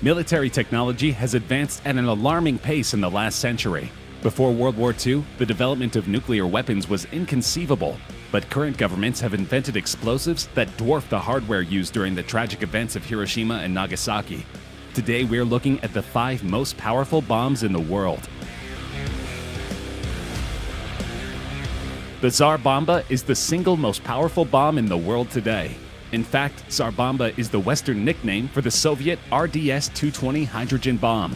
Military technology has advanced at an alarming pace in the last century. Before World War II, the development of nuclear weapons was inconceivable, but current governments have invented explosives that dwarf the hardware used during the tragic events of Hiroshima and Nagasaki. Today, we're looking at the 5 most powerful bombs in the world. The Tsar Bomba is the single most powerful bomb in the world today. In fact, Tsar Bomba is the Western nickname for the Soviet RDS-220 hydrogen bomb.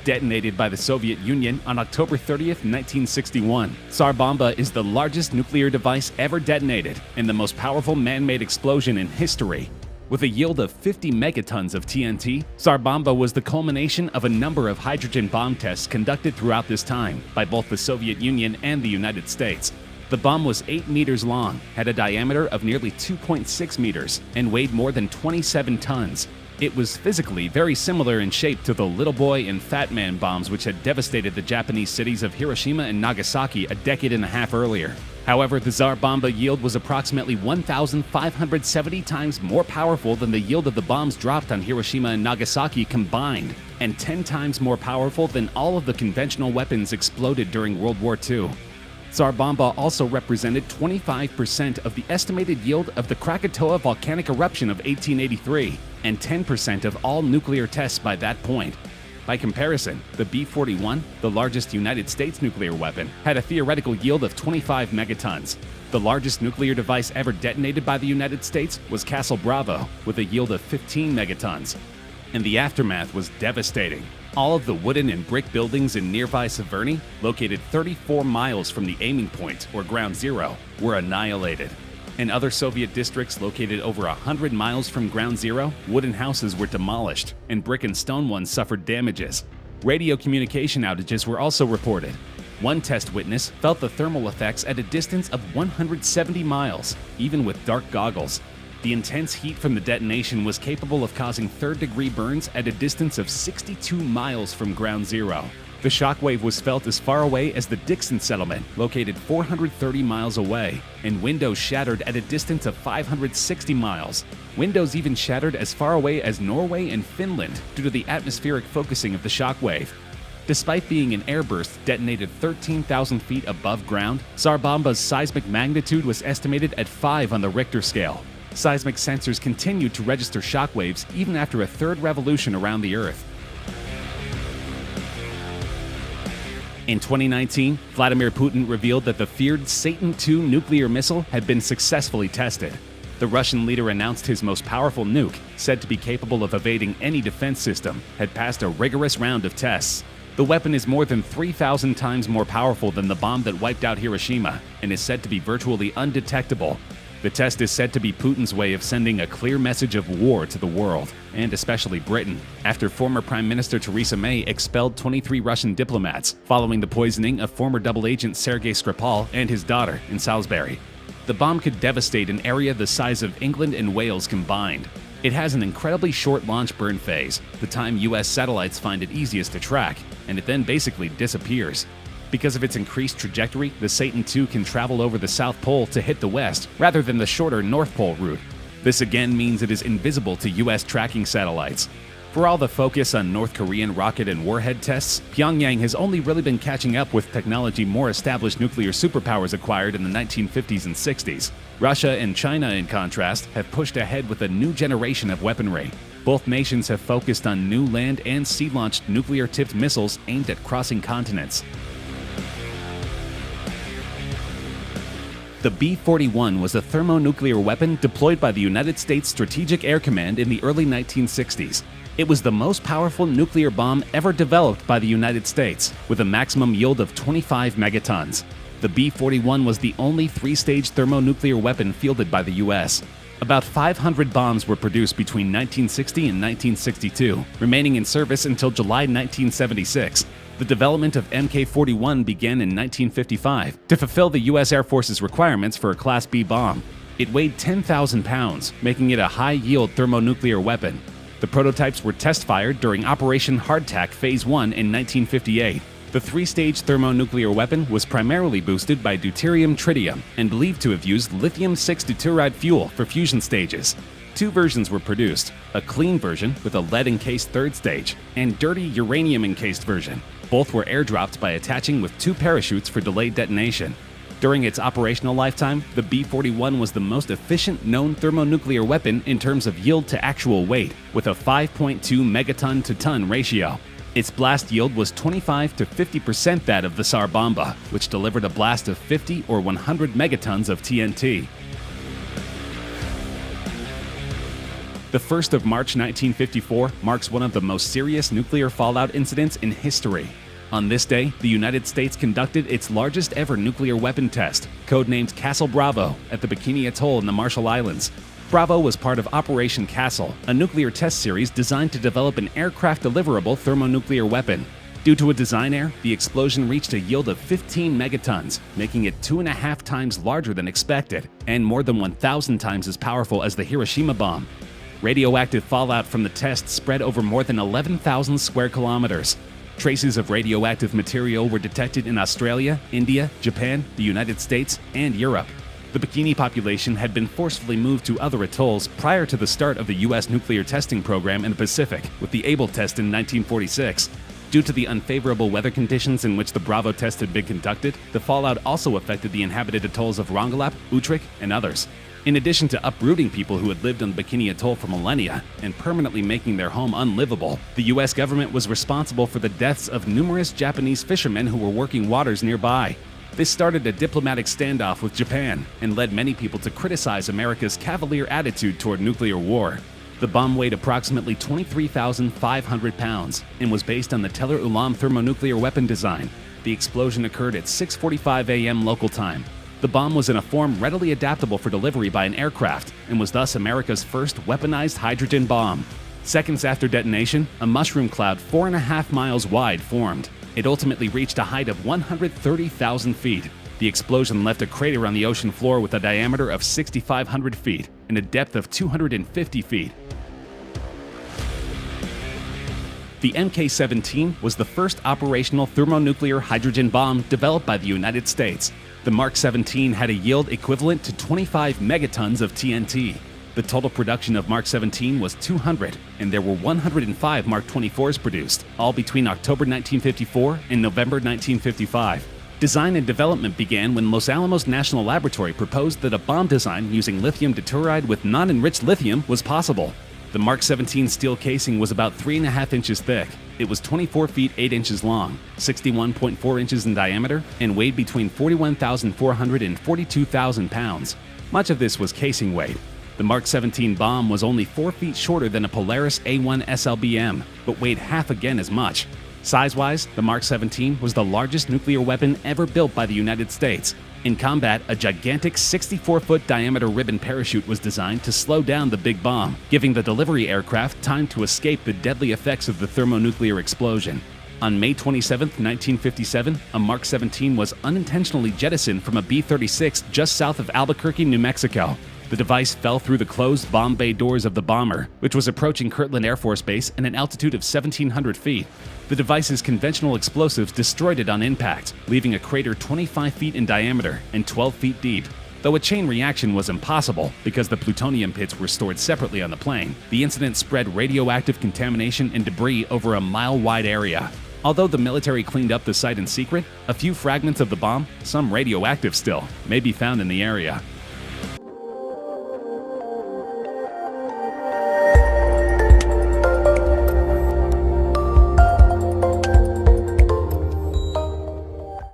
Detonated by the Soviet Union on October 30th, 1961, Tsar Bomba is the largest nuclear device ever detonated and the most powerful man-made explosion in history. With a yield of 50 megatons of TNT, Tsar Bomba was the culmination of a number of hydrogen bomb tests conducted throughout this time by both the Soviet Union and the United States. The bomb was 8 meters long, had a diameter of nearly 2.6 meters, and weighed more than 27 tons. It was physically very similar in shape to the Little Boy and Fat Man bombs which had devastated the Japanese cities of Hiroshima and Nagasaki a decade and a half earlier. However, the Tsar Bomba yield was approximately 1,570 times more powerful than the yield of the bombs dropped on Hiroshima and Nagasaki combined, and 10 times more powerful than all of the conventional weapons exploded during World War II. Tsar Bomba also represented 25% of the estimated yield of the Krakatoa volcanic eruption of 1883, and 10% of all nuclear tests by that point. By comparison, the B-41, the largest United States nuclear weapon, had a theoretical yield of 25 megatons. The largest nuclear device ever detonated by the United States was Castle Bravo, with a yield of 15 megatons. And the aftermath was devastating. All of the wooden and brick buildings in nearby Severny, located 34 miles from the aiming point, or ground zero, were annihilated. In other Soviet districts located over 100 miles from ground zero, wooden houses were demolished, and brick and stone ones suffered damages. Radio communication outages were also reported. One test witness felt the thermal effects at a distance of 170 miles, even with dark goggles. The intense heat from the detonation was capable of causing third-degree burns at a distance of 62 miles from ground zero. The shockwave was felt as far away as the Dixon settlement, located 430 miles away, and windows shattered at a distance of 560 miles. Windows even shattered as far away as Norway and Finland due to the atmospheric focusing of the shockwave. Despite being an airburst detonated 13,000 feet above ground, Tsar Bomba's seismic magnitude was estimated at 5 on the Richter scale. Seismic sensors continued to register shockwaves even after a third revolution around the Earth. In 2019, Vladimir Putin revealed that the feared Satan II nuclear missile had been successfully tested. The Russian leader announced his most powerful nuke, said to be capable of evading any defense system, had passed a rigorous round of tests. The weapon is more than 3,000 times more powerful than the bomb that wiped out Hiroshima and is said to be virtually undetectable. The test is said to be Putin's way of sending a clear message of war to the world, and especially Britain, after former Prime Minister Theresa May expelled 23 Russian diplomats following the poisoning of former double agent Sergei Skripal and his daughter in Salisbury. The bomb could devastate an area the size of England and Wales combined. It has an incredibly short launch burn phase, the time US satellites find it easiest to track, and it then basically disappears. Because of its increased trajectory, the Satan II can travel over the South Pole to hit the West, rather than the shorter North Pole route. This again means it is invisible to US tracking satellites. For all the focus on North Korean rocket and warhead tests, Pyongyang has only really been catching up with technology more established nuclear superpowers acquired in the 1950s and 60s. Russia and China, in contrast, have pushed ahead with a new generation of weaponry. Both nations have focused on new land and sea-launched nuclear-tipped missiles aimed at crossing continents. The B-41 was a thermonuclear weapon deployed by the United States Strategic Air Command in the early 1960s. It was the most powerful nuclear bomb ever developed by the United States, with a maximum yield of 25 megatons. The B-41 was the only 3-stage thermonuclear weapon fielded by the U.S. About 500 bombs were produced between 1960 and 1962, remaining in service until July 1976. The development of Mk-41 began in 1955 to fulfill the U.S. Air Force's requirements for a Class B bomb. It weighed 10,000 pounds, making it a high-yield thermonuclear weapon. The prototypes were test-fired during Operation Hardtack Phase 1 in 1958. The 3-stage thermonuclear weapon was primarily boosted by deuterium-tritium and believed to have used lithium-6 deuteride fuel for fusion stages. Two versions were produced, a clean version with a lead-encased third stage, and dirty uranium-encased version. Both were airdropped by attaching with two parachutes for delayed detonation. During its operational lifetime, the B-41 was the most efficient known thermonuclear weapon in terms of yield to actual weight, with a 5.2 megaton to ton ratio. Its blast yield was 25 to 50% that of the Tsar Bomba, which delivered a blast of 50 or 100 megatons of TNT. The 1st of March 1954 marks one of the most serious nuclear fallout incidents in history. On this day, the United States conducted its largest ever nuclear weapon test, codenamed Castle Bravo, at the Bikini Atoll in the Marshall Islands. Bravo was part of Operation Castle, a nuclear test series designed to develop an aircraft deliverable thermonuclear weapon. Due to a design error, the explosion reached a yield of 15 megatons, making it 2.5 times larger than expected, and more than 1,000 times as powerful as the Hiroshima bomb. Radioactive fallout from the test spread over more than 11,000 square kilometers. Traces of radioactive material were detected in Australia, India, Japan, the United States, and Europe. The Bikini population had been forcefully moved to other atolls prior to the start of the U.S. nuclear testing program in the Pacific, with the Able test in 1946. Due to the unfavorable weather conditions in which the Bravo test had been conducted, the fallout also affected the inhabited atolls of Rongelap, Utrecht, and others. In addition to uprooting people who had lived on Bikini Atoll for millennia and permanently making their home unlivable, the U.S. government was responsible for the deaths of numerous Japanese fishermen who were working waters nearby. This started a diplomatic standoff with Japan and led many people to criticize America's cavalier attitude toward nuclear war. The bomb weighed approximately 23,500 pounds and was based on the Teller Ulam thermonuclear weapon design. The explosion occurred at 6:45 a.m. local time. The bomb was in a form readily adaptable for delivery by an aircraft and was thus America's first weaponized hydrogen bomb. Seconds after detonation, a mushroom cloud 4.5 miles wide formed. It ultimately reached a height of 130,000 feet. The explosion left a crater on the ocean floor with a diameter of 6,500 feet and a depth of 250 feet. The Mk-17 was the first operational thermonuclear hydrogen bomb developed by the United States. The Mark 17 had a yield equivalent to 25 megatons of TNT. The total production of Mark 17 was 200, and there were 105 Mark 24s produced, all between October 1954 and November 1955. Design and development began when Los Alamos National Laboratory proposed that a bomb design using lithium deuteride with non-enriched lithium was possible. The Mark 17 steel casing was about 3.5 inches thick. It was 24 feet 8 inches long, 61.4 inches in diameter, and weighed between 41,400 and 42,000 pounds. Much of this was casing weight. The Mark 17 bomb was only 4 feet shorter than a Polaris A-1 SLBM, but weighed half again as much. Size-wise, the Mark 17 was the largest nuclear weapon ever built by the United States. In combat, a gigantic 64-foot diameter ribbon parachute was designed to slow down the big bomb, giving the delivery aircraft time to escape the deadly effects of the thermonuclear explosion. On May 27, 1957, a Mark 17 was unintentionally jettisoned from a B-36 just south of Albuquerque, New Mexico. The device fell through the closed bomb bay doors of the bomber, which was approaching Kirtland Air Force Base at an altitude of 1,700 feet. The device's conventional explosives destroyed it on impact, leaving a crater 25 feet in diameter and 12 feet deep. Though a chain reaction was impossible because the plutonium pits were stored separately on the plane, the incident spread radioactive contamination and debris over a mile-wide area. Although the military cleaned up the site in secret, a few fragments of the bomb, some radioactive still, may be found in the area.